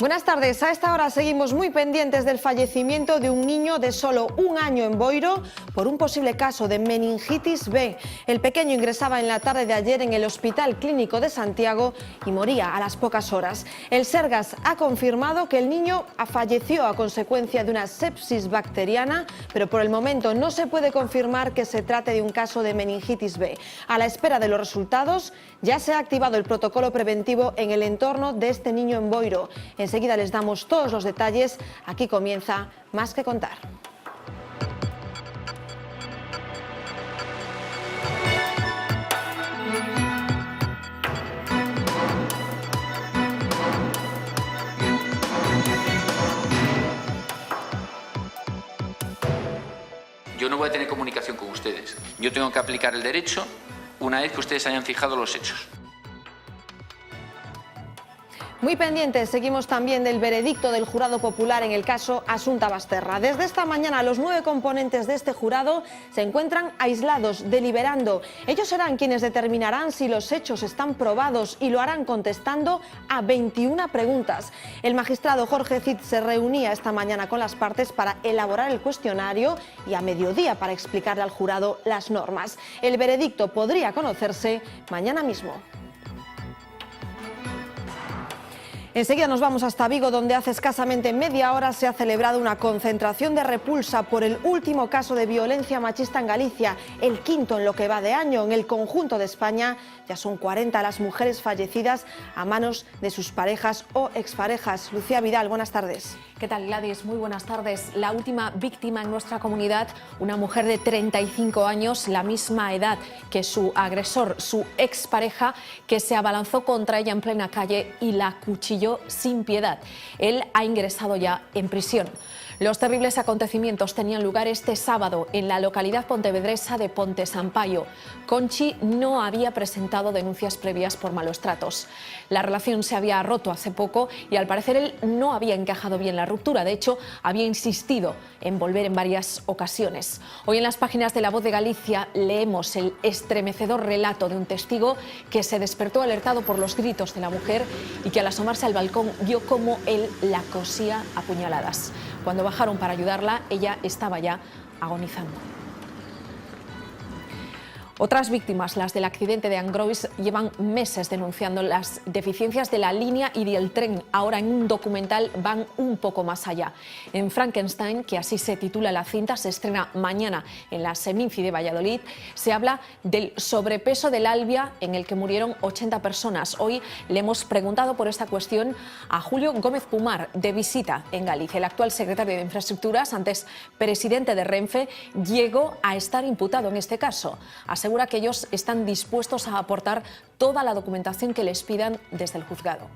Buenas tardes. A esta hora seguimos muy pendientes del fallecimiento de un niño de solo 1 año en Boiro por un posible caso de meningitis B. El pequeño ingresaba en la tarde de ayer en el Hospital Clínico de Santiago y moría a las pocas horas. El Sergas ha confirmado que el niño falleció a consecuencia de una sepsis bacteriana, pero por el momento no se puede confirmar que se trate de un caso de meningitis B. A la espera de los resultados, ya se ha activado el protocolo preventivo en el entorno de este niño en Boiro. Enseguida les damos todos los detalles. Aquí comienza Más que Contar. Yo no voy a tener comunicación con ustedes. Yo tengo que aplicar el derecho una vez que ustedes hayan fijado los hechos. Muy pendientes, seguimos también del veredicto del jurado popular en el caso Asunta Basterra. Desde esta mañana los 9 componentes de este jurado se encuentran aislados, deliberando. Ellos serán quienes determinarán si los hechos están probados y lo harán contestando a 21 preguntas. El magistrado Jorge Cid se reunía esta mañana con las partes para elaborar el cuestionario y a mediodía para explicarle al jurado las normas. El veredicto podría conocerse mañana mismo. Enseguida nos vamos hasta Vigo, donde hace escasamente media hora se ha celebrado una concentración de repulsa por el último caso de violencia machista en Galicia, el quinto en lo que va de año. En el conjunto de España ya son 40 las mujeres fallecidas a manos de sus parejas o exparejas. Lucía Vidal, buenas tardes. ¿Qué tal, Gladys? Muy buenas tardes. La última víctima en nuestra comunidad, una mujer de 35 años, la misma edad que su agresor, su expareja, que se abalanzó contra ella en plena calle y la acuchilló sin piedad. Él ha ingresado ya en prisión. Los terribles acontecimientos tenían lugar este sábado en la localidad pontevedresa de Ponte Sampaio. Conchi no había presentado denuncias previas por malos tratos. La relación se había roto hace poco y al parecer él no había encajado bien la ruptura. De hecho, había insistido en volver en varias ocasiones. Hoy en las páginas de La Voz de Galicia leemos el estremecedor relato de un testigo que se despertó alertado por los gritos de la mujer y que al asomarse al balcón vio cómo él la cosía a puñaladas. Cuando bajaron para ayudarla, ella estaba ya agonizando. Otras víctimas, las del accidente de Angrois, llevan meses denunciando las deficiencias de la línea y del tren. Ahora en un documental van un poco más allá. En Frankenstein, que así se titula la cinta, se estrena mañana en la Seminci de Valladolid, se habla del sobrepeso del Albia en el que murieron 80 personas. Hoy le hemos preguntado por esta cuestión a Julio Gómez Pumar, de visita en Galicia. El actual secretario de Infraestructuras, antes presidente de Renfe, llegó a estar imputado en este caso. Asegura que ellos están dispuestos a aportar toda la documentación que les pidan desde el juzgado.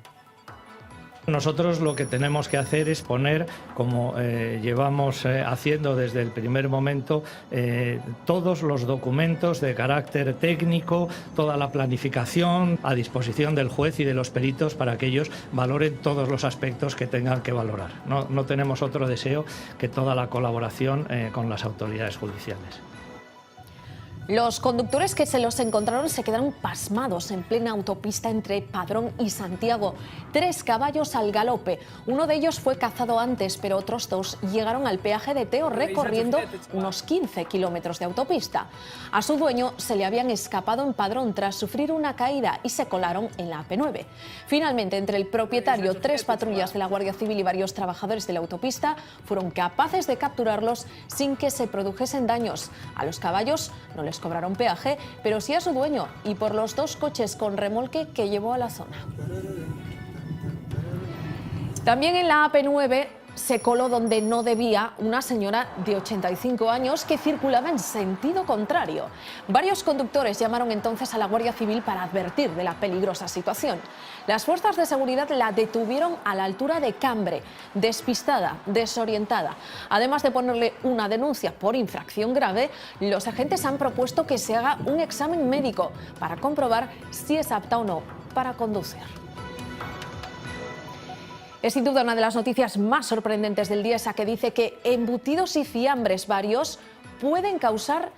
Nosotros lo que tenemos que hacer es poner, como llevamos haciendo desde el primer momento, todos los documentos de carácter técnico, toda la planificación a disposición del juez y de los peritos para que ellos valoren todos los aspectos que tengan que valorar. No tenemos otro deseo que toda la colaboración con las autoridades judiciales. Los conductores que se los encontraron se quedaron pasmados en plena autopista entre Padrón y Santiago. 3 caballos al galope. Uno de ellos fue cazado antes, pero otros 2 llegaron al peaje de Teo recorriendo unos 15 kilómetros de autopista. A su dueño se le habían escapado en Padrón tras sufrir una caída y se colaron en la AP9. Finalmente, entre el propietario, 3 patrullas de la Guardia Civil y varios trabajadores de la autopista fueron capaces de capturarlos sin que se produjesen daños. A los caballos no les cobraron peaje, pero sí a su dueño y por los 2 coches con remolque que llevó a la zona. También en la AP9 se coló donde no debía una señora de 85 años que circulaba en sentido contrario. Varios conductores llamaron entonces a la Guardia Civil para advertir de la peligrosa situación. Las fuerzas de seguridad la detuvieron a la altura de Cambre, despistada, desorientada. Además de ponerle una denuncia por infracción grave, los agentes han propuesto que se haga un examen médico para comprobar si es apta o no para conducir. Es sin duda una de las noticias más sorprendentes del día, esa que dice que embutidos y fiambres varios pueden causar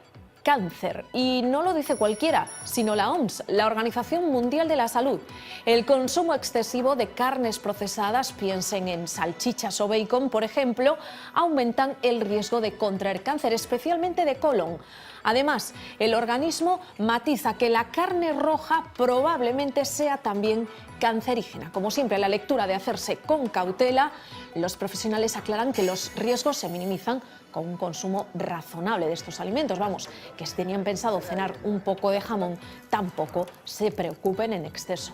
cáncer. Y no lo dice cualquiera, sino la OMS, la Organización Mundial de la Salud. El consumo excesivo de carnes procesadas, piensen en salchichas o bacon, por ejemplo, aumentan el riesgo de contraer cáncer, especialmente de colon. Además, el organismo matiza que la carne roja probablemente sea también cancerígena. Como siempre, la lectura de hacerse con cautela. Los profesionales aclaran que los riesgos se minimizan con un consumo razonable de estos alimentos. Vamos, que si tenían pensado cenar un poco de jamón, tampoco se preocupen en exceso.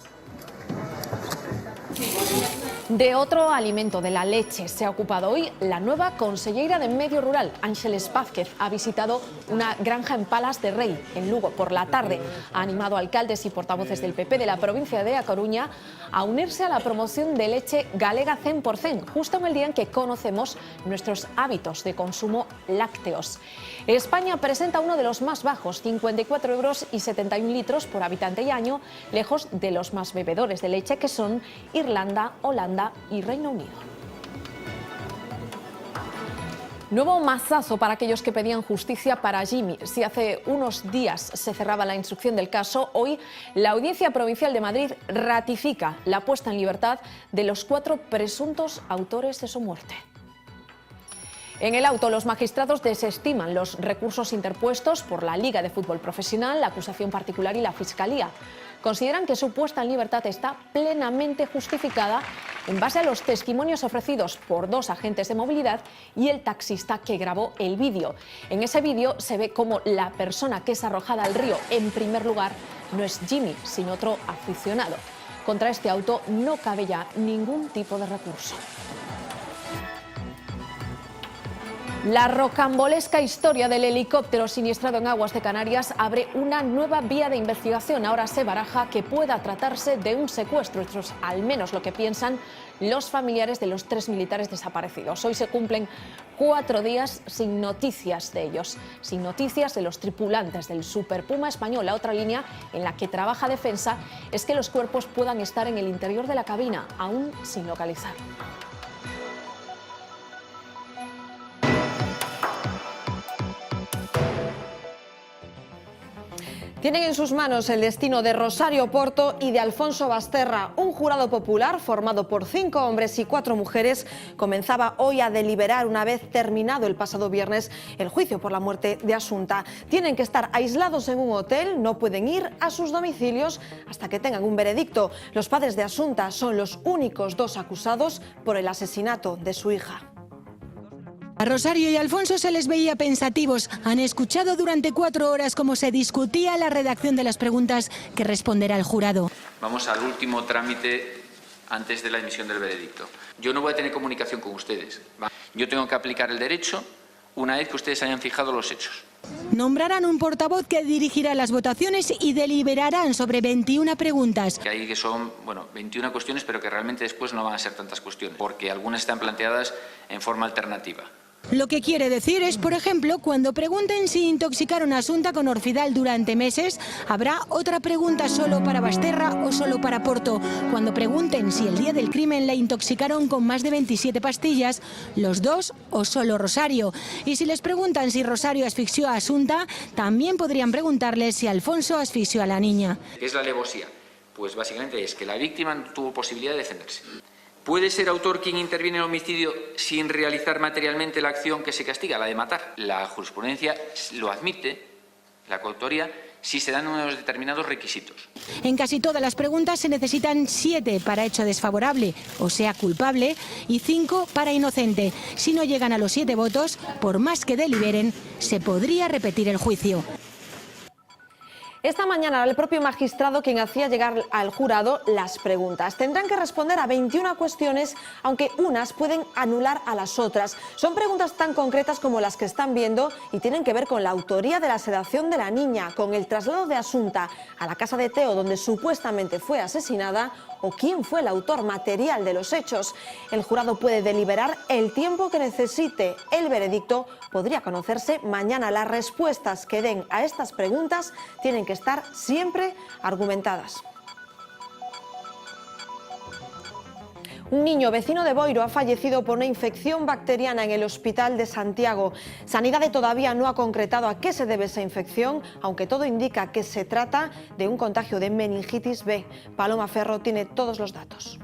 De otro alimento, de la leche, se ha ocupado hoy la nueva conselleira de Medio Rural, Ángeles Vázquez. Ha visitado una granja en Palas de Rei, en Lugo, por la tarde. Ha animado a alcaldes y portavoces del PP de la provincia de A Coruña a unirse a la promoción de leche galega 100%, justo en el día en que conocemos nuestros hábitos de consumo lácteos. España presenta uno de los más bajos, 54,71 € por habitante y año, lejos de los más bebedores de leche, que son Irlanda, Holanda y Reino Unido. Nuevo mazazo para aquellos que pedían justicia para Jimmy. Si hace unos días se cerraba la instrucción del caso, hoy la Audiencia Provincial de Madrid ratifica la puesta en libertad de los 4 presuntos autores de su muerte. En el auto, los magistrados desestiman los recursos interpuestos por la Liga de Fútbol Profesional, la acusación particular y la Fiscalía. Consideran que su puesta en libertad está plenamente justificada en base a los testimonios ofrecidos por 2 agentes de movilidad y el taxista que grabó el vídeo. En ese vídeo se ve cómo la persona que es arrojada al río en primer lugar no es Jimmy, sino otro aficionado. Contra este auto no cabe ya ningún tipo de recurso. La rocambolesca historia del helicóptero siniestrado en aguas de Canarias abre una nueva vía de investigación. Ahora se baraja que pueda tratarse de un secuestro. Esto es al menos lo que piensan los familiares de los 3 militares desaparecidos. Hoy se cumplen 4 días sin noticias de ellos, sin noticias de los tripulantes del Super Puma español. La otra línea en la que trabaja Defensa es que los cuerpos puedan estar en el interior de la cabina, aún sin localizar. Tienen en sus manos el destino de Rosario Porto y de Alfonso Basterra. Un jurado popular formado por 5 hombres y 4 mujeres comenzaba hoy a deliberar una vez terminado el pasado viernes el juicio por la muerte de Asunta. Tienen que estar aislados en un hotel, no pueden ir a sus domicilios hasta que tengan un veredicto. Los padres de Asunta son los únicos 2 acusados por el asesinato de su hija. A Rosario y Alfonso se les veía pensativos. Han escuchado durante 4 horas cómo se discutía la redacción de las preguntas que responderá el jurado. Vamos al último trámite antes de la emisión del veredicto. Yo no voy a tener comunicación con ustedes. Yo tengo que aplicar el derecho una vez que ustedes hayan fijado los hechos. Nombrarán un portavoz que dirigirá las votaciones y deliberarán sobre 21 preguntas. Que hay que son, 21 cuestiones, pero que realmente después no van a ser tantas cuestiones, porque algunas están planteadas en forma alternativa. Lo que quiere decir es, por ejemplo, cuando pregunten si intoxicaron a Asunta con Orfidal durante meses, habrá otra pregunta solo para Basterra o solo para Porto. Cuando pregunten si el día del crimen la intoxicaron con más de 27 pastillas, los 2 o solo Rosario. Y si les preguntan si Rosario asfixió a Asunta, también podrían preguntarles si Alfonso asfixió a la niña. ¿Qué es la alevosía? Pues básicamente es que la víctima no tuvo posibilidad de defenderse. ¿Puede ser autor quien interviene en el homicidio sin realizar materialmente la acción que se castiga, la de matar? La jurisprudencia lo admite, la coautoría, si se dan unos determinados requisitos. En casi todas las preguntas se necesitan 7 para hecho desfavorable, o sea culpable, y 5 para inocente. Si no llegan a los 7 votos, por más que deliberen, se podría repetir el juicio. Esta mañana era el propio magistrado quien hacía llegar al jurado las preguntas. Tendrán que responder a 21 cuestiones, aunque unas pueden anular a las otras. Son preguntas tan concretas como las que están viendo y tienen que ver con la autoría de la sedación de la niña, con el traslado de Asunta a la casa de Teo, donde supuestamente fue asesinada, o quién fue el autor material de los hechos. El jurado puede deliberar el tiempo que necesite. El veredicto podría conocerse mañana. Las respuestas que den a estas preguntas tienen que estar siempre argumentadas. Un niño vecino de Boiro ha fallecido por una infección bacteriana en el Hospital de Santiago. Sanidad todavía no ha concretado a qué se debe esa infección, aunque todo indica que se trata de un contagio de meningitis B. Paloma Ferro tiene todos los datos.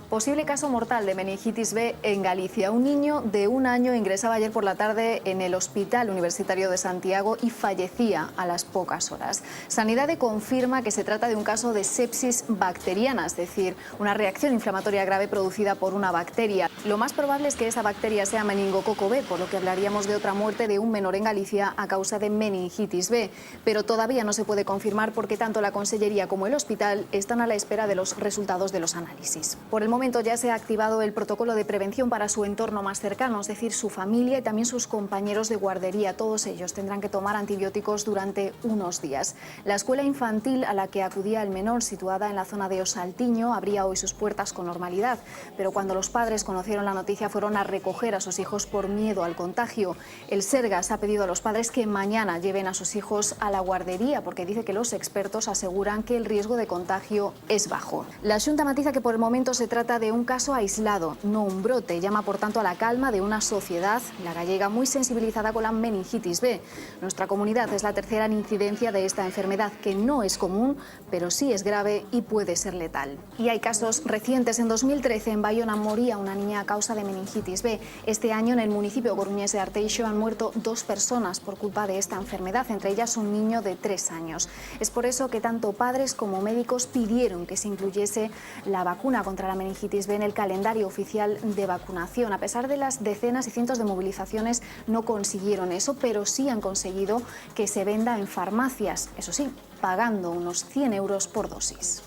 Posible caso mortal de meningitis B en Galicia. Un niño de 1 año ingresaba ayer por la tarde en el Hospital Universitario de Santiago y fallecía a las pocas horas. Sanidad confirma que se trata de un caso de sepsis bacteriana, es decir, una reacción inflamatoria grave producida por una bacteria. Lo más probable es que esa bacteria sea meningococo B, por lo que hablaríamos de otra muerte de un menor en Galicia a causa de meningitis B. Pero todavía no se puede confirmar porque tanto la Consellería como el hospital están a la espera de los resultados de los análisis. Por el momento ya se ha activado el protocolo de prevención para su entorno más cercano, es decir, su familia y también sus compañeros de guardería. Todos ellos tendrán que tomar antibióticos durante unos días. La escuela infantil a la que acudía el menor, situada en la zona de Osaltiño, abría hoy sus puertas con normalidad, pero cuando los padres conocieron la noticia fueron a recoger a sus hijos por miedo al contagio. El Sergas ha pedido a los padres que mañana lleven a sus hijos a la guardería porque dice que los expertos aseguran que el riesgo de contagio es bajo. La Xunta matiza que por el momento se trata de un caso aislado, no un brote. Llama por tanto a la calma de una sociedad, la gallega, muy sensibilizada con la meningitis B. Nuestra comunidad es la tercera en incidencia de esta enfermedad, que no es común, pero sí es grave y puede ser letal. Y hay casos recientes. En 2013 en Bayona moría una niña a causa de meningitis B. Este año en el municipio coruñés de Arteixo han muerto 2 personas por culpa de esta enfermedad, entre ellas un niño de 3 años. Es por eso que tanto padres como médicos pidieron que se incluyese la vacuna contra la meningitis B en el calendario oficial de vacunación. A pesar de las decenas y cientos de movilizaciones, no consiguieron eso, pero sí han conseguido que se venda en farmacias, eso sí, pagando unos 100 euros por dosis.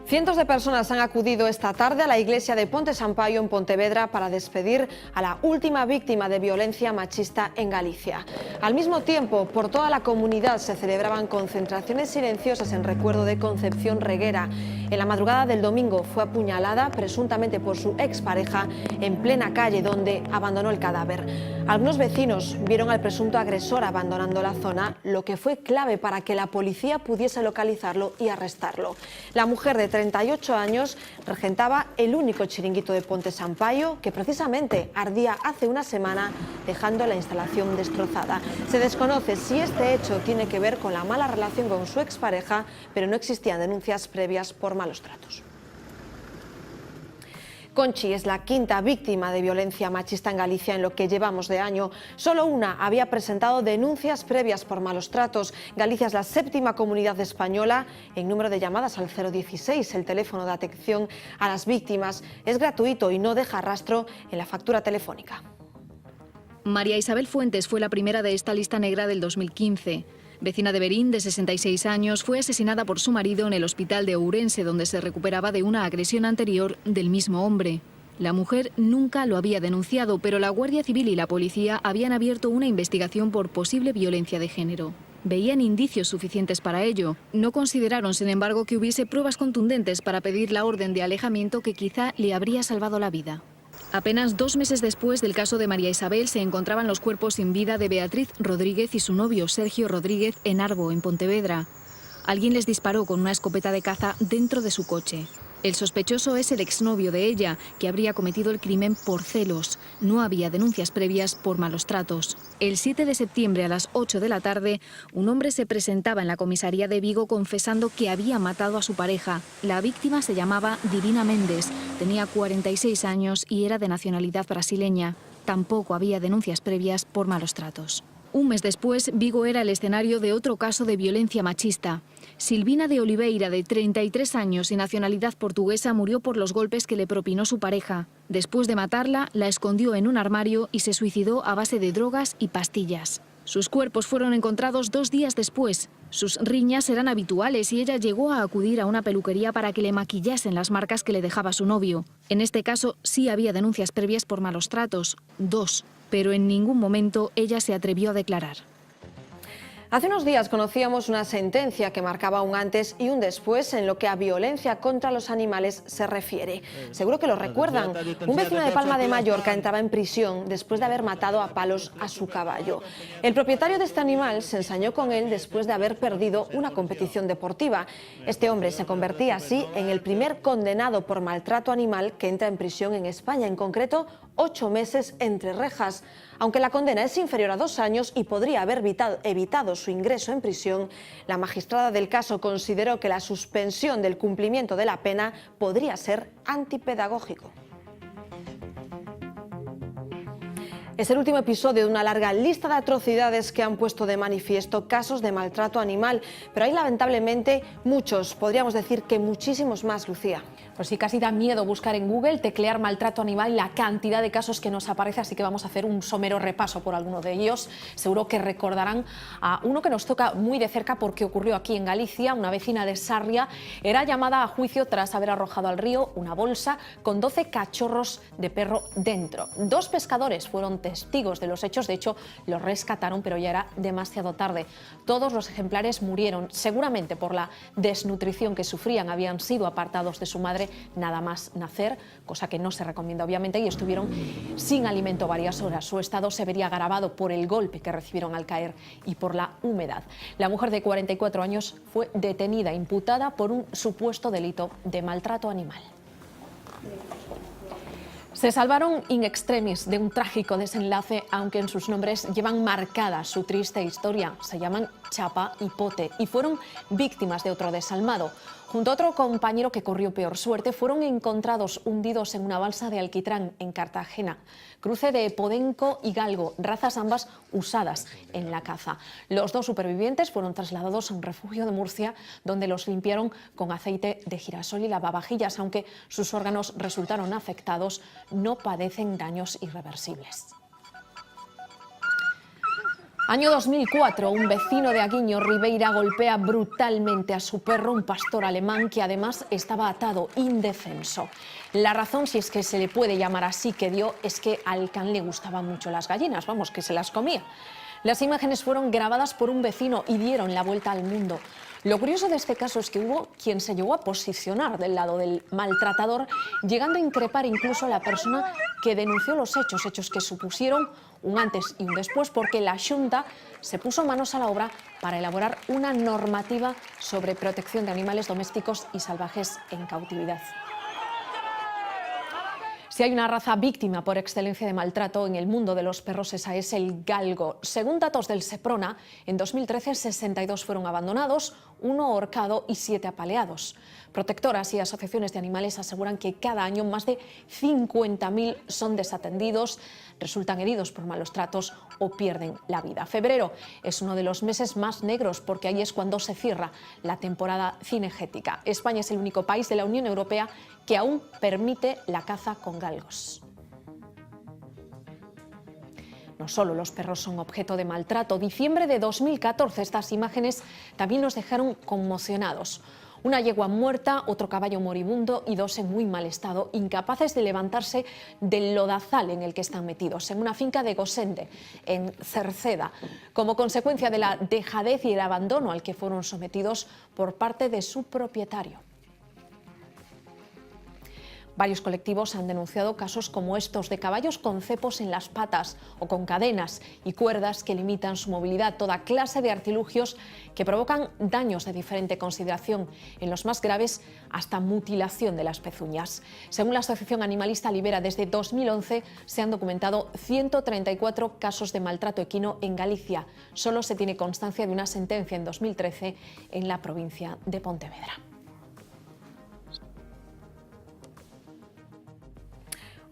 Cientos de personas han acudido esta tarde a la iglesia de Ponte Sampaio en Pontevedra para despedir a la última víctima de violencia machista en Galicia. Al mismo tiempo, por toda la comunidad se celebraban concentraciones silenciosas en recuerdo de Concepción Reguera. En la madrugada del domingo fue apuñalada presuntamente por su expareja en plena calle donde abandonó el cadáver. Algunos vecinos vieron al presunto agresor abandonando la zona, lo que fue clave para que la policía pudiese localizarlo y arrestarlo. La mujer de 38 años regentaba el único chiringuito de Ponte Sampaio que precisamente ardía hace una semana, dejando la instalación destrozada. Se desconoce si este hecho tiene que ver con la mala relación con su expareja, pero no existían denuncias previas por malos tratos. Conchi es la 5ª víctima de violencia machista en Galicia en lo que llevamos de año. Solo una había presentado denuncias previas por malos tratos. Galicia es la 7ª comunidad española en número de llamadas al 016. El teléfono de atención a las víctimas es gratuito y no deja rastro en la factura telefónica. María Isabel Fuentes fue la primera de esta lista negra del 2015. Vecina de Berín, de 66 años, fue asesinada por su marido en el hospital de Ourense, donde se recuperaba de una agresión anterior del mismo hombre. La mujer nunca lo había denunciado, pero la Guardia Civil y la policía habían abierto una investigación por posible violencia de género. Veían indicios suficientes para ello. No consideraron, sin embargo, que hubiese pruebas contundentes para pedir la orden de alejamiento que quizá le habría salvado la vida. Apenas 2 meses después del caso de María Isabel se encontraban los cuerpos sin vida de Beatriz Rodríguez y su novio Sergio Rodríguez en Arbo, en Pontevedra. Alguien les disparó con una escopeta de caza dentro de su coche. El sospechoso es el exnovio de ella, que habría cometido el crimen por celos. No había denuncias previas por malos tratos. El 7 de septiembre a las 8 de la tarde, un hombre se presentaba en la comisaría de Vigo confesando que había matado a su pareja. La víctima se llamaba Divina Méndez, tenía 46 años y era de nacionalidad brasileña. Tampoco había denuncias previas por malos tratos. Un mes después, Vigo era el escenario de otro caso de violencia machista. Silvina de Oliveira, de 33 años y nacionalidad portuguesa, murió por los golpes que le propinó su pareja. Después de matarla, la escondió en un armario y se suicidó a base de drogas y pastillas. Sus cuerpos fueron encontrados 2 días después. Sus riñas eran habituales y ella llegó a acudir a una peluquería para que le maquillasen las marcas que le dejaba su novio. En este caso sí había denuncias previas por malos tratos, 2, pero en ningún momento ella se atrevió a declarar. Hace unos días conocíamos una sentencia que marcaba un antes y un después en lo que a violencia contra los animales se refiere. Seguro que lo recuerdan. Un vecino de Palma de Mallorca entraba en prisión después de haber matado a palos a su caballo. El propietario de este animal se ensañó con él después de haber perdido una competición deportiva. Este hombre se convertía así en el primer condenado por maltrato animal que entra en prisión en España, en concreto 8 meses entre rejas. Aunque la condena es inferior a 2 años y podría haber evitado su ingreso en prisión, la magistrada del caso consideró que la suspensión del cumplimiento de la pena podría ser antipedagógico. Es el último episodio de una larga lista de atrocidades que han puesto de manifiesto casos de maltrato animal, pero hay lamentablemente muchos, podríamos decir que muchísimos más, Lucía. Pues sí, casi da miedo buscar en Google, teclear maltrato animal y la cantidad de casos que nos aparece, así que vamos a hacer un somero repaso por alguno de ellos. Seguro que recordarán a uno que nos toca muy de cerca porque ocurrió aquí en Galicia. Una vecina de Sarria era llamada a juicio tras haber arrojado al río una bolsa con 12 cachorros de perro dentro. 2 pescadores fueron testigos de los hechos, de hecho los rescataron, pero ya era demasiado tarde. Todos los ejemplares murieron, seguramente por la desnutrición que sufrían, habían sido apartados de su madre nada más nacer, cosa que no se recomienda obviamente, y estuvieron sin alimento varias horas. Su estado se vería agravado por el golpe que recibieron al caer y por la humedad. La mujer de 44 años fue detenida, imputada por un supuesto delito de maltrato animal. Se salvaron in extremis de un trágico desenlace, aunque en sus nombres llevan marcada su triste historia. Se llaman Chapa y Pote y fueron víctimas de otro desalmado. Junto a otro compañero que corrió peor suerte, fueron encontrados hundidos en una balsa de alquitrán en Cartagena. Cruce de podenco y galgo, razas ambas usadas en la caza. Los 2 supervivientes fueron trasladados a un refugio de Murcia, donde los limpiaron con aceite de girasol y lavavajillas. Aunque sus órganos resultaron afectados, no padecen daños irreversibles. Año 2004, un vecino de Aguiño, Ribeira, golpea brutalmente a su perro, un pastor alemán que además estaba atado, indefenso. La razón, si es que se le puede llamar así, que dio es que al can le gustaban mucho las gallinas, vamos, que se las comía. Las imágenes fueron grabadas por un vecino y dieron la vuelta al mundo. Lo curioso de este caso es que hubo quien se llegó a posicionar del lado del maltratador, llegando a increpar incluso a la persona que denunció los hechos que supusieron un antes y un después, porque la Xunta se puso manos a la obra para elaborar una normativa sobre protección de animales domésticos y salvajes en cautividad. Si hay una raza víctima por excelencia de maltrato en el mundo de los perros, esa es el galgo. Según datos del Seprona, en 2013 62 fueron abandonados, 1 ahorcado y 7 apaleados. Protectoras y asociaciones de animales aseguran que cada año más de 50.000 son desatendidos, resultan heridos por malos tratos o pierden la vida. Febrero es uno de los meses más negros porque ahí es cuando se cierra la temporada cinegética. España es el único país de la Unión Europea que aún permite la caza con galgos. No solo los perros son objeto de maltrato. Diciembre de 2014, estas imágenes también nos dejaron conmocionados. Una yegua muerta, otro caballo moribundo y 2 en muy mal estado, incapaces de levantarse del lodazal en el que están metidos, en una finca de Gosende, en Cerceda, como consecuencia de la dejadez y el abandono al que fueron sometidos por parte de su propietario. Varios colectivos han denunciado casos como estos de caballos con cepos en las patas o con cadenas y cuerdas que limitan su movilidad, toda clase de artilugios que provocan daños de diferente consideración, en los más graves hasta mutilación de las pezuñas. Según la Asociación Animalista Libera, desde 2011 se han documentado 134 casos de maltrato equino en Galicia. Solo se tiene constancia de una sentencia en 2013 en la provincia de Pontevedra.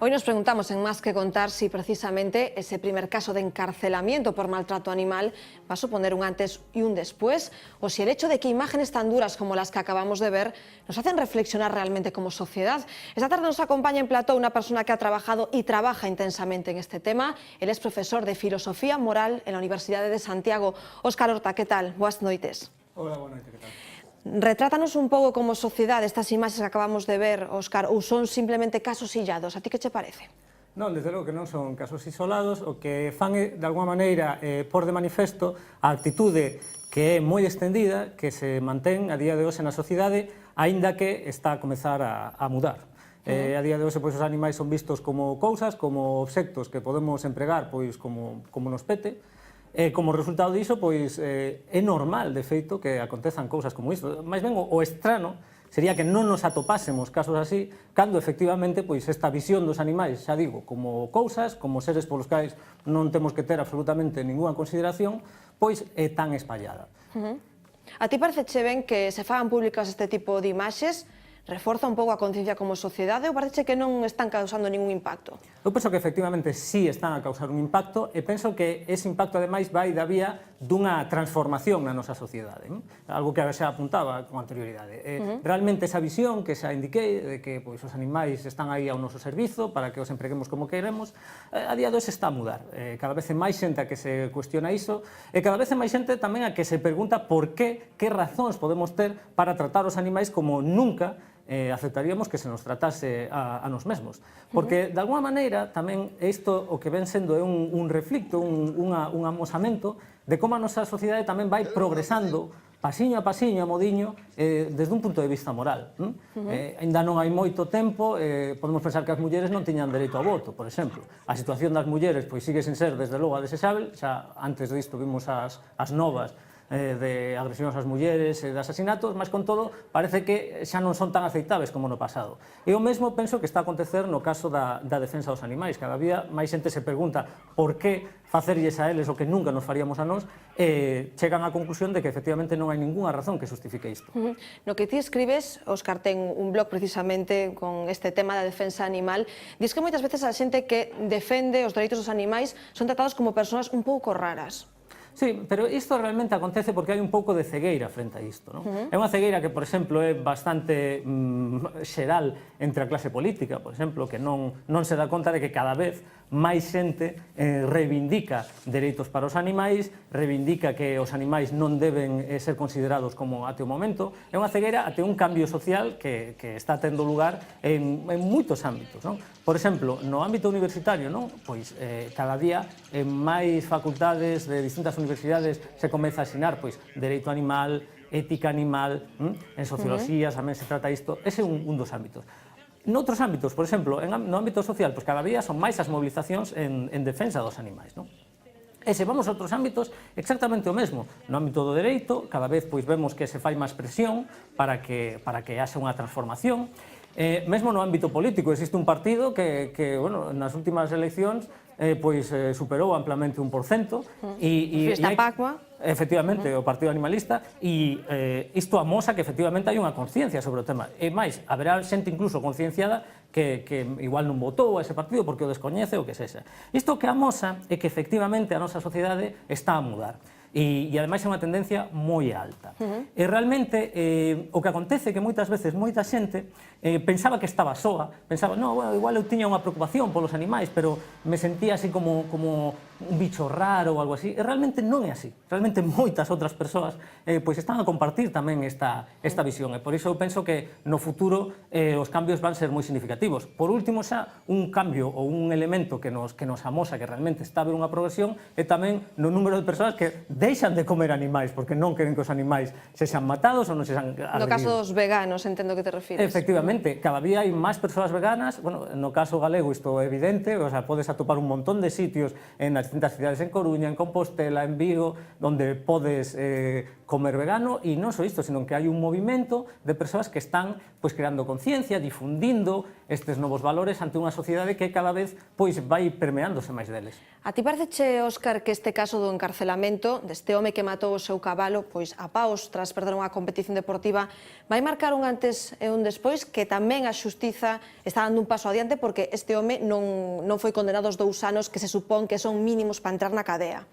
Hoy nos preguntamos en Más que Contar si precisamente ese primer caso de encarcelamiento por maltrato animal va a suponer un antes y un después, o si el hecho de que imágenes tan duras como las que acabamos de ver nos hacen reflexionar realmente como sociedad. Esta tarde nos acompaña en plató una persona que ha trabajado y trabaja intensamente en este tema. Él es profesor de Filosofía Moral en la Universidad de Santiago. Óscar Horta, ¿qué tal? Buenas noites. Hola, buenas noites, ¿qué tal? Retrátanos un pouco como sociedade estas imaxes que acabamos de ver, Óscar, ou son simplemente casos illados? A ti que che parece? Non, desde logo que non son casos isolados, o que fan é, de alguma maneira, por de manifesto a actitude que é moi extendida, que se mantén a día de hoxe na sociedade, aínda que está a comezar a mudar. A día de hoxe, pois, os animais son vistos como cousas, como obxectos que podemos empregar, pois, como nos pete. Como resultado diso, pois, é normal, de feito, que acontezan cousas como isto. Mais ben, o estrano sería que non nos atopásemos casos así, cando efectivamente pois esta visión dos animais, xa digo, como cousas, como seres polos quais non temos que ter absolutamente ninguna consideración, pois é tan espallada. A ti pareceche ben que se fagan públicas este tipo de imaxes? Reforza un pouco a conciencia como sociedade ou parece que non están causando ningún impacto? Eu penso que efectivamente sí están a causar un impacto e penso que ese impacto ademais vai da vía dunha transformación na nosa sociedade, algo que xa apuntaba con anterioridade. Realmente esa visión que xa indiquei de que pois, os animais están aí ao noso servizo para que os empreguemos como queremos, a día de hoxe está a mudar. Cada vez é máis xente a que se cuestiona iso e cada vez é máis xente tamén a que se pregunta por que razóns podemos ter para tratar os animais como nunca aceptaríamos que se nos tratase a nos mesmos. Porque, de alguna maneira, tamén isto o que ven sendo é un reflicto, un amosamento de como a nosa sociedade tamén vai progresando pasiño a pasiño, a modiño, desde un punto de vista moral. Ainda non hai moito tempo, podemos pensar que as mulleres non tiñan dereito ao voto, por exemplo. A situación das mulleres pois sigue sin ser, desde logo, a desexável. Xa antes disto vimos as novas de agresións ás mulleres e de asasinatos, mas con todo parece que xa non son tan aceitáveis como no pasado. E o mesmo penso que está a acontecer no caso da defensa dos animais. Cada día máis xente se pregunta por que facerlles a eles o que nunca nos faríamos a nós e chegan á conclusión de que efectivamente non hai ningunha razón que justifique isto. No que ti escribes, Óscar ten un blog precisamente con este tema da defensa animal, diz que moitas veces a xente que defende os dereitos dos animais son tratados como persoas un pouco raras. Sí, pero isto realmente acontece porque hai un pouco de cegueira frente a isto. É unha cegueira que, por exemplo, é bastante xeral entre a clase política, por exemplo, que non se dá conta de que cada vez máis xente reivindica dereitos para os animais, reivindica que os animais non deben ser considerados como até o momento. É unha cegueira até un cambio social que está tendo lugar en moitos ámbitos. Por exemplo, no ámbito universitario, pois cada día en máis facultades de distintas universidades se comeza a asinar dereito animal, ética animal, en socioloxía tamén se trata isto. Ese é un dos ámbitos. Noutros ámbitos, por exemplo, no ámbito social, cada día son máis as mobilizacións en defensa dos animais. E se vamos a outros ámbitos, exactamente o mesmo. No ámbito do dereito, cada vez vemos que se fai máis presión para que haxa unha transformación. Mesmo no ámbito político existe un partido que nas últimas eleccións superou amplamente 1%. Fiesta Pacua. Efectivamente, o Partido Animalista, e isto amosa que efectivamente hai unha conciencia sobre o tema. E máis, haberá xente incluso concienciada que igual non votou a ese partido porque o descoñece ou que sexa. Isto que amosa é que efectivamente a nosa sociedade está a mudar. E ademais é unha tendencia moi alta. E realmente o que acontece é que moitas veces moita xente pensaba que estaba soa, pensaba, igual eu tiña unha preocupación polos animais, pero me sentía así como un bicho raro ou algo así, e realmente non é así. Realmente moitas outras persoas están a compartir tamén esta visión, e por iso eu penso que no futuro os cambios van ser moi significativos. Por último, xa, un cambio ou un elemento que nos amosa que realmente está a haber unha progresión é tamén no número de persoas que deixan de comer animais, porque non queren que os animais sexan matados ou non sexan agredidos. No caso dos veganos, entendo que te refires. Efectivamente, cada día hai máis persoas veganas. No caso galego isto é evidente, podes atopar un montón de sitios nas distintas cidades, en Coruña, en Compostela, en Vigo, onde podes comer vegano, e non só isto, sino que hai un movimento de persoas que están creando conciencia, difundindo estes novos valores ante unha sociedade que cada vez vai permeándose máis deles. A ti pareceche, Óscar, que este caso do encarcelamento deste home que matou o seu cabalo a paus tras perder unha competición deportiva vai marcar un antes e un despois, que tamén a xustiza está dando un paso adiante porque este home non foi condenado aos 2 anos que se supón que son mínimos para entrar na cadea?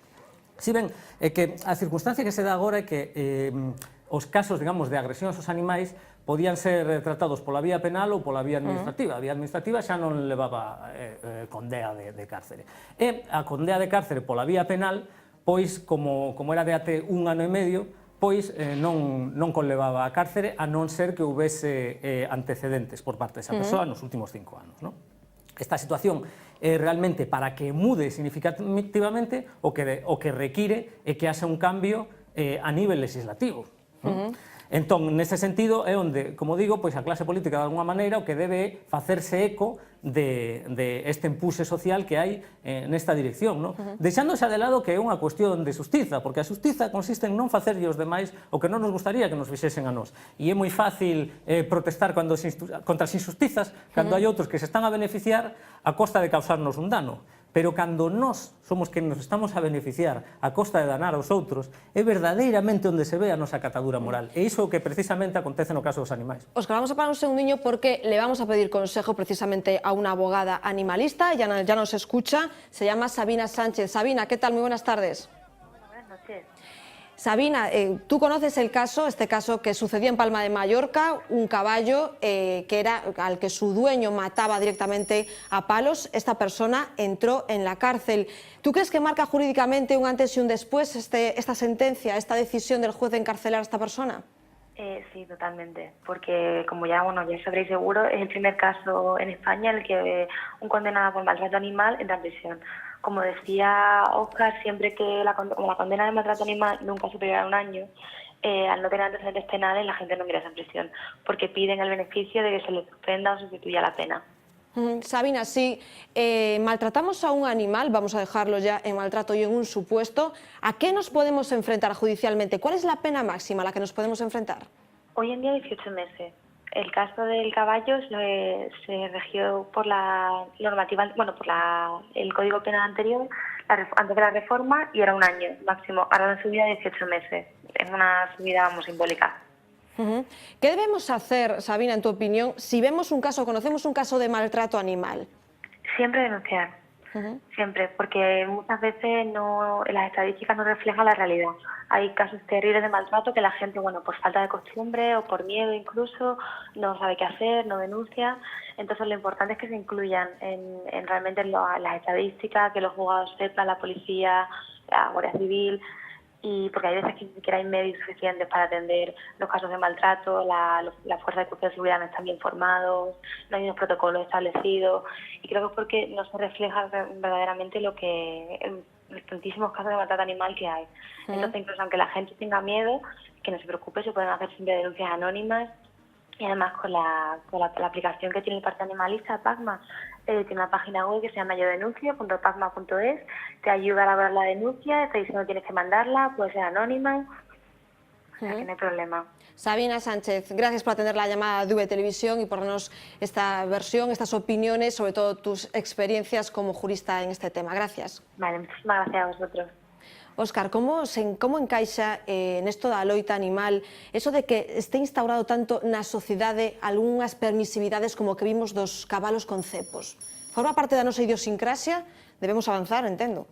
Si ben, é que a circunstancia que se dá agora é que os casos, digamos, de agresións aos animais podían ser tratados pola vía penal ou pola vía administrativa. A vía administrativa xa non levaba condea de cárcere. E a condea de cárcere pola vía penal, pois, como era de até 1 ano e medio, pois non conlevaba a cárcere a non ser que houvese antecedentes por parte desa persoa nos últimos 5 anos. esta situación realmente para que mude significativamente o que require é que haxa un cambio a nivel legislativo. Entón, nese sentido, é onde, como digo, pois a clase política de alguma maneira o que debe facerse eco de este empuxe social que hai nesta dirección, non? Deixándose de lado que é unha cuestión de xustiza, porque a xustiza consiste en non facerlle aos demais o que non nos gustaría que nos fixesen a nós. E é moi fácil protestar contra as injustizas cando hai outros que se están a beneficiar a costa de causarnos un dano. Pero cando nós somos que nos estamos a beneficiar a costa de danar aos outros, é verdadeiramente onde se ve a nosa catadura moral. E iso é o que precisamente acontece no caso dos animais. Óscar, vamos a parar un segundinho porque le vamos a pedir consejo precisamente a una abogada animalista, ya nos escucha, se llama Sabina Sánchez. Sabina, ¿qué tal? Muy buenas tardes. Buenas noches. Sabina, tú conoces el caso, este caso que sucedió en Palma de Mallorca, un caballo al que su dueño mataba directamente a palos. Esta persona entró en la cárcel. ¿Tú crees que marca jurídicamente un antes y un después esta sentencia, esta decisión del juez de encarcelar a esta persona? Sí, totalmente, porque como ya sabréis seguro, es el primer caso en España en el que un condenado por maltrato animal entra en prisión. Como decía Óscar, siempre que la condena de maltrato animal nunca superior a un año, al no tener antecedentes penales la gente no ingresa en prisión, porque piden el beneficio de que se le suspenda o sustituya la pena. Sabina, si maltratamos a un animal, vamos a dejarlo ya en maltrato y en un supuesto, ¿a qué nos podemos enfrentar judicialmente? ¿Cuál es la pena máxima a la que nos podemos enfrentar? Hoy en día 18 meses. El caso del caballo se regió por la normativa, por el Código Penal anterior, antes de la reforma, y era un año máximo. Ahora la subida de 18 meses. Es una subida, simbólica. ¿Qué debemos hacer, Sabina, en tu opinión, si vemos conocemos un caso de maltrato animal? Siempre denunciar. Siempre, porque muchas veces las estadísticas no reflejan la realidad. Hay casos terribles de maltrato que la gente, por falta de costumbre o por miedo incluso, no sabe qué hacer, no denuncia. Entonces lo importante es que se incluyan en realmente las estadísticas, que los juzgados sepan, la policía, la Guardia Civil, y porque hay veces que ni siquiera hay medios suficientes para atender los casos de maltrato, las fuerzas de cuerpo de seguridad no están bien formados, no hay unos protocolos establecidos, y creo que es porque no se refleja verdaderamente los tantísimos casos de maltrato animal que hay. Entonces, incluso aunque la gente tenga miedo, que no se preocupe, se pueden hacer siempre denuncias anónimas, y además con la aplicación que tiene el Partido Animalista, PACMA, tiene una página web que se llama yodenuncio.pacma.es, te ayuda a elaborar la denuncia, te dice dónde tienes que mandarla, puede ser anónima, o sea que no hay problema. Sabina Sánchez, gracias por atender la llamada de V Televisión y por darnos esta versión, estas opiniones, sobre todo tus experiencias como jurista en este tema. Gracias. Vale, muchísimas gracias a vosotros. Óscar, ¿cómo encaixa en esto da loita animal eso de que esté instaurado tanto na sociedade algunhas permisividades como que vimos dos cabalos con cepos? Forma parte da nosa idiosincrasia? Debemos avanzar, entendo.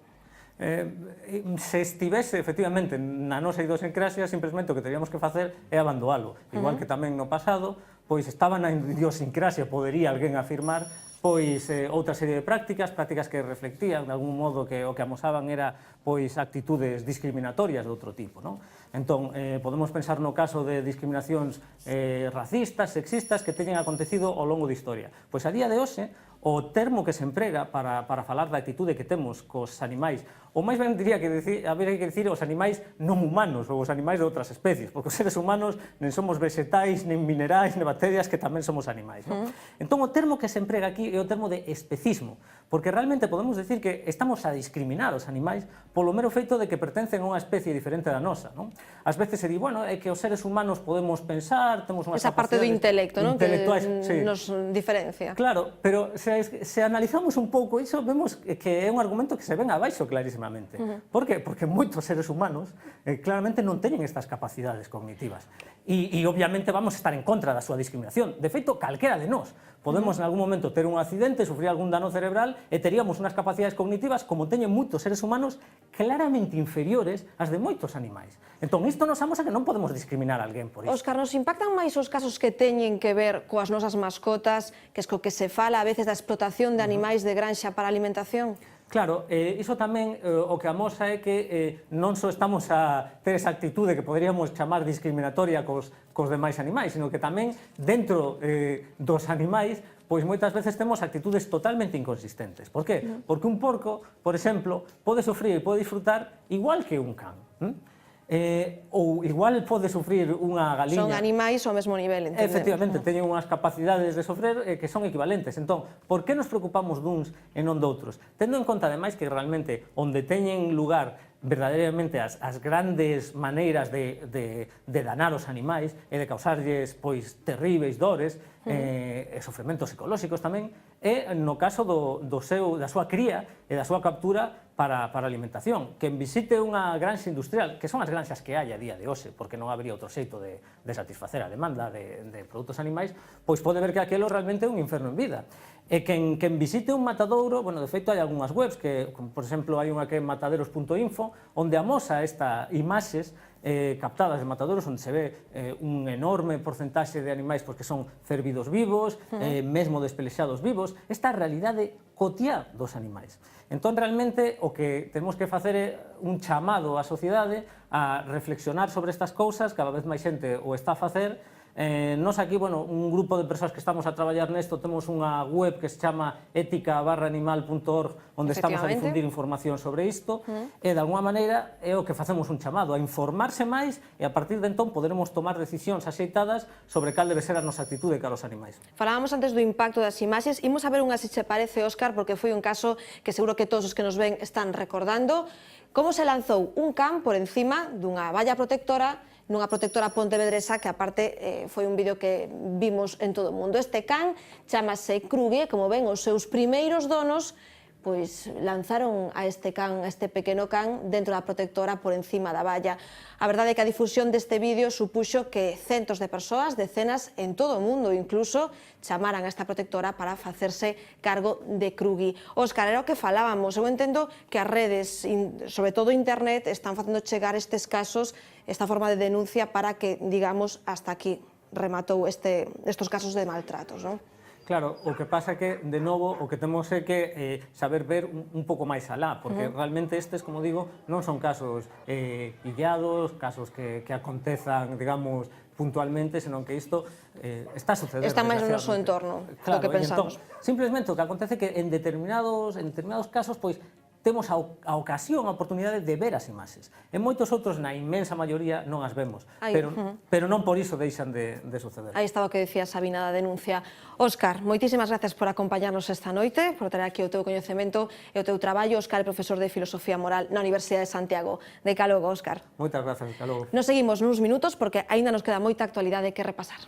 Se estivese efectivamente na nosa idiosincrasia, simplesmente o que teríamos que facer é abandoalo. Igual que tamén no pasado, pois estaba na idiosincrasia, podería alguén afirmar, pois outra serie de prácticas que reflectían de algún modo que o que amosaban era pois actitudes discriminatorias de outro tipo, non? Entón, podemos pensar no caso de discriminacións racistas, sexistas que teñen acontecido ao longo da historia. Pois a día de hoxe, o termo que se emprega para falar da actitude que temos cos animais, ou máis ben habería que dicir os animais non humanos ou os animais de outras especies, porque os seres humanos nen somos vegetais, nen minerais, nen bacterias, que tamén somos animais, non? Entón, o termo que se emprega aquí é o termo de especismo, porque realmente podemos decir que estamos a discriminar os animais polo mero feito de que pertencen a unha especie diferente da nosa, non? Ás veces se di, é que os seres humanos podemos pensar, temos unhas esa parte do intelecto, non? Que nos diferencia. Claro, pero se analizamos un pouco iso, vemos que é un argumento que se ven abaixo clarísimamente. Por qué? Porque moitos seres humanos claramente non teñen estas capacidades cognitivas. E obviamente vamos a estar en contra da súa discriminación. De feito, calquera de nós podemos en algún momento ter un accidente, sufrir algún dano cerebral e teríamos unhas capacidades cognitivas como teñen moitos seres humanos claramente inferiores ás de moitos animais. Entón, isto nos amosa que non podemos discriminar a alguén por isto. Óscar, nos impactan máis os casos que teñen que ver coas nosas mascotas, que é co que se fala a veces da explotación de animais de granxa para alimentación? Claro, iso tamén o que amosa é que non só estamos a ter esa actitude que poderíamos chamar discriminatoria cos demais animais, sino que tamén dentro dos animais pois moitas veces temos actitudes totalmente inconsistentes. Por qué? Porque un porco, por exemplo, pode sufrir e pode disfrutar igual que un can. Ou igual pode sufrir unha galiña. Son animais ao mesmo nivel, entendemos. Efectivamente, teñen unhas capacidades de sofrer que son equivalentes. Entón, por que nos preocupamos duns e non doutros? Tendo en conta, ademais, que realmente onde teñen lugar verdadeiramente as grandes maneiras de danar os animais e de causarlles pois terríveis dores e sofrementos psicolóxicos tamén, e no caso da súa cría e da súa captura para a alimentación. Quen visite unha granxa industrial, que son as granxas que hai a día de hoxe, porque non habría outro xeito de satisfacer a demanda de produtos animais, pois pode ver que aquilo realmente é un inferno en vida. E quen visite un matadouro, bueno, de feito hai algunhas webs, que, por exemplo, hai unha que é mataderos.info, onde amosa esta imaxes captadas de matadouros, onde se ve un enorme porcentaxe de animais que son fervidos vivos, mesmo despelexados vivos, esta realidade cotiá dos animais. Entón, realmente, o que temos que facer é un chamado á sociedade a reflexionar sobre estas cousas, cada vez máis xente o está a facer. Nos aquí, bueno, un grupo de persoas que estamos a traballar nesto, temos unha web que se chama ética-animal.org, onde estamos a difundir información sobre isto, e de alguma maneira é o que facemos un chamado, a informarse máis, e a partir de entón poderemos tomar decisións axeitadas sobre cal debe ser a nosa actitude cara aos animais. Falábamos antes do impacto das imaxes, imos a ver unha, se che parece, Óscar, porque foi un caso que seguro que todos os que nos ven están recordando, como se lanzou un can por encima dunha valla protectora nunha protectora pontevedresa que aparte foi un vídeo que vimos en todo o mundo. Este can chamase Krugui, como ven, os seus primeiros donos pois lanzaron a este pequeno can dentro da protectora por encima da valla. A verdade é que a difusión deste vídeo supuxo que centos de persoas, decenas en todo o mundo incluso, chamaran a esta protectora para facerse cargo de Krugui. Óscar, era o que falábamos. Eu entendo que as redes, sobre todo internet, están facendo chegar estes casos, esta forma de denuncia para que, digamos, hasta aquí rematou estos casos de maltratos, non? Claro, o que pasa é que, de novo, o que temos é que saber ver un pouco máis alá, porque realmente estes, como digo, non son casos illados, casos que acontezan, digamos, puntualmente, senón que isto está sucedendo. Está máis no noso entorno, do que pensamos. Simplemente o que acontece é que en determinados casos, pois, temos a ocasión, a oportunidade de ver as imaxes. En moitos outros, na inmensa maioría, non as vemos, pero non por iso deixan de suceder. Aí estaba o que decía Sabina da denuncia. Óscar, moitísimas gracias por acompañarnos esta noite, por traer aquí o teu coñecemento e o teu traballo. Óscar é profesor de Filosofía Moral na Universidade de Santiago. De cá logo, Óscar. Moitas grazas, de cá logo. Nos seguimos nuns minutos porque aínda nos queda moita actualidade que repasar.